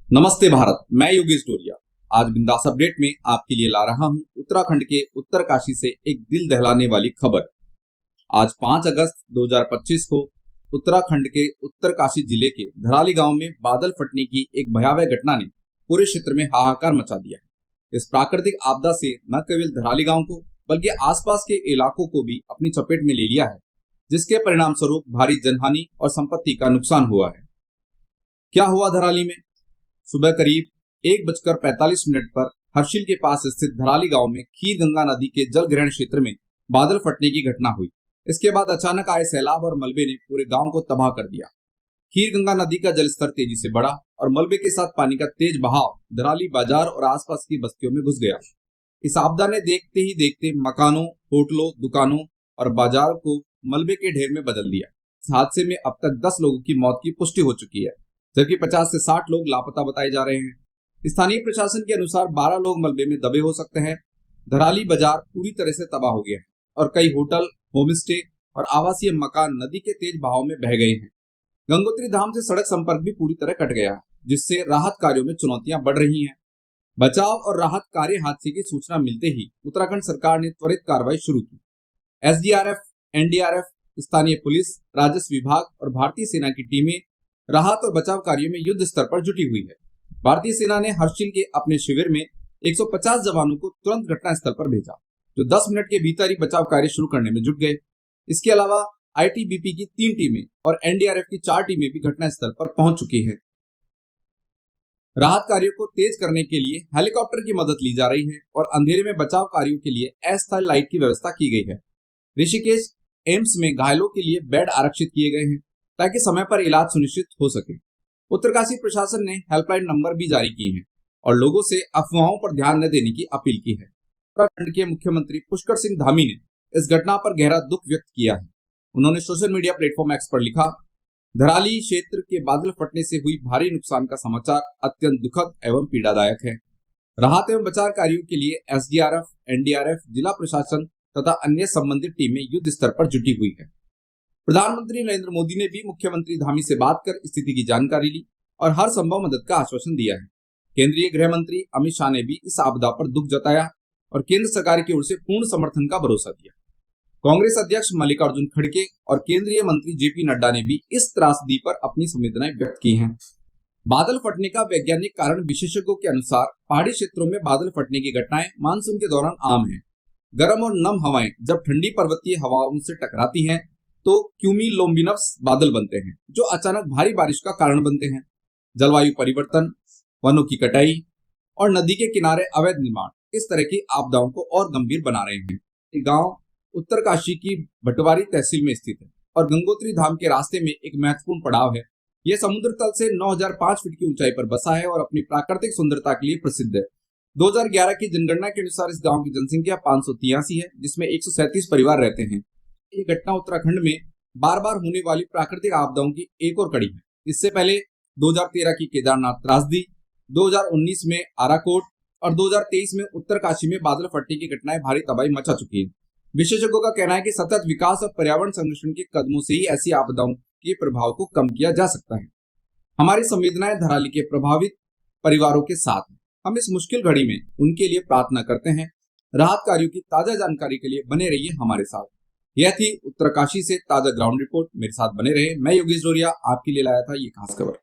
नमस्ते भारत, मैं योगेश डोरिया। आज बिंदास अपडेट में आपके लिए ला रहा हूं उत्तराखंड के उत्तरकाशी से एक दिल दहलाने वाली खबर। आज 5 अगस्त 2025 को उत्तराखंड के उत्तरकाशी जिले के धराली गांव में बादल फटने की एक भयावह घटना ने पूरे क्षेत्र में हाहाकार मचा दिया है। इस प्राकृतिक आपदा से न केवल धराली गांव को बल्कि आसपास के इलाकों को भी अपनी चपेट में ले लिया है, जिसके परिणाम स्वरूप भारी जनहानि और संपत्ति का नुकसान हुआ है। क्या हुआ धराली में? सुबह करीब 1:45 पर हर्षिल के पास स्थित धराली गांव में खीर गंगा नदी के जल ग्रहण क्षेत्र में बादल फटने की घटना हुई। इसके बाद अचानक आए सैलाब और मलबे ने पूरे गांव को तबाह कर दिया। खीर गंगा नदी का जलस्तर तेजी से बढ़ा और मलबे के साथ पानी का तेज बहाव धराली बाजार और आसपास की बस्तियों में घुस गया। इस आपदा ने देखते ही देखते मकानों, होटलों, दुकानों और बाजार को मलबे के ढेर में बदल दिया। इस हादसे में अब तक 10 लोगों की मौत की पुष्टि हो चुकी है, जबकि 50 से 60 लोग लापता बताए जा रहे हैं। स्थानीय प्रशासन के अनुसार 12 लोग मलबे में दबे हो सकते हैं। धराली बाजार पूरी तरह से तबाह हो गया है और कई होटल, होमस्टे और आवासीय मकान नदी के तेज बहाव में बह गए हैं। गंगोत्री धाम से सड़क संपर्क भी पूरी तरह कट गया है, जिससे राहत कार्यों में चुनौतियां बढ़ रही हैं। बचाव और राहत कार्य हादसे की सूचना मिलते ही उत्तराखंड सरकार ने त्वरित कार्रवाई शुरू की। SDRF, NDRF, स्थानीय पुलिस, राजस्व विभाग और भारतीय सेना की टीमें राहत और बचाव कार्यों में युद्ध स्तर पर जुटी हुई है। भारतीय सेना ने हर्षिल के अपने शिविर में 150 जवानों को तुरंत घटनास्थल पर भेजा, जो 10 मिनट के भीतर ही बचाव कार्य शुरू करने में जुट गए। इसके अलावा ITBP की 3 टीमें और NDRF की 4 टीमें भी घटनास्थल पर पहुंच चुकी हैं। राहत कार्यों को तेज करने के लिए हेलीकॉप्टर की मदद ली जा रही है और अंधेरे में बचाव कार्यों के लिए अस्थायी लाइट की व्यवस्था की गई है। ऋषिकेश एम्स में घायलों के लिए बेड आरक्षित किए गए हैं ताकि समय पर इलाज सुनिश्चित हो सके। उत्तरकाशी प्रशासन ने हेल्पलाइन नंबर भी जारी किए हैं और लोगों से अफवाहों पर ध्यान न देने की अपील की है। उत्तराखंड के मुख्यमंत्री पुष्कर सिंह धामी ने इस घटना पर गहरा दुख व्यक्त किया है। उन्होंने सोशल मीडिया प्लेटफॉर्म X पर लिखा, धराली क्षेत्र के बादल फटने से हुई भारी नुकसान का समाचार अत्यंत दुखद एवं पीड़ादायक है। राहत एवं बचाव कार्यों के लिए SDRF, NDRF, जिला प्रशासन तथा अन्य संबंधित टीमें युद्ध स्तर पर जुटी हुई है। प्रधानमंत्री नरेंद्र मोदी ने भी मुख्यमंत्री धामी से बात कर स्थिति की जानकारी ली और हर संभव मदद का आश्वासन दिया है। केंद्रीय गृह मंत्री अमित शाह ने भी इस आपदा पर दुख जताया और केंद्र सरकार की ओर से पूर्ण समर्थन का भरोसा दिया। कांग्रेस अध्यक्ष मल्लिकार्जुन खड़गे और केंद्रीय मंत्री JP नड्डा ने भी इस त्रासदी पर अपनी संवेदनाएं व्यक्त की हैं। बादल फटने का वैज्ञानिक कारण विशेषज्ञों के अनुसार पहाड़ी क्षेत्रों में बादल फटने की घटनाएं मानसून के दौरान आम है। गर्म और नम हवाएं जब ठंडी पर्वतीय हवाओं से टकराती हैं तो क्यूमुलोनिम्बस बादल बनते हैं, जो अचानक भारी बारिश का कारण बनते हैं। जलवायु परिवर्तन, वनों की कटाई और नदी के किनारे अवैध निर्माण इस तरह की आपदाओं को और गंभीर बना रहे हैं। ये गांव उत्तरकाशी की भटवारी तहसील में स्थित है और गंगोत्री धाम के रास्ते में एक महत्वपूर्ण पड़ाव है। यह समुद्र तल से 9005 फीट की ऊंचाई पर बसा है और अपनी प्राकृतिक सुंदरता के लिए प्रसिद्ध है। 2011 की जनगणना के अनुसार इस गांव की जनसंख्या 583 है, जिसमें 137 परिवार रहते हैं। ये घटना उत्तराखंड में बार बार होने वाली प्राकृतिक आपदाओं की एक और कड़ी है। इससे पहले 2013 की केदारनाथ त्रासदी, 2019 में आराकोट और 2023 में उत्तरकाशी में बादल फटने की घटनाएं भारी तबाही मचा चुकी है। विशेषज्ञों का कहना है कि सतत विकास और पर्यावरण संरक्षण के कदमों से ही ऐसी आपदाओं के प्रभाव को कम किया जा सकता है। हमारी संवेदनाएं धराली के प्रभावित परिवारों के साथ हैं। हम इस मुश्किल घड़ी में उनके लिए प्रार्थना करते हैं। राहत कार्यों की ताजा जानकारी के लिए बने रहिए हमारे साथ। यह थी उत्तरकाशी से ताजा ग्राउंड रिपोर्ट। मेरे साथ बने रहे। मैं योगेश डोरिया आपके लिए लाया था ये खास खबर।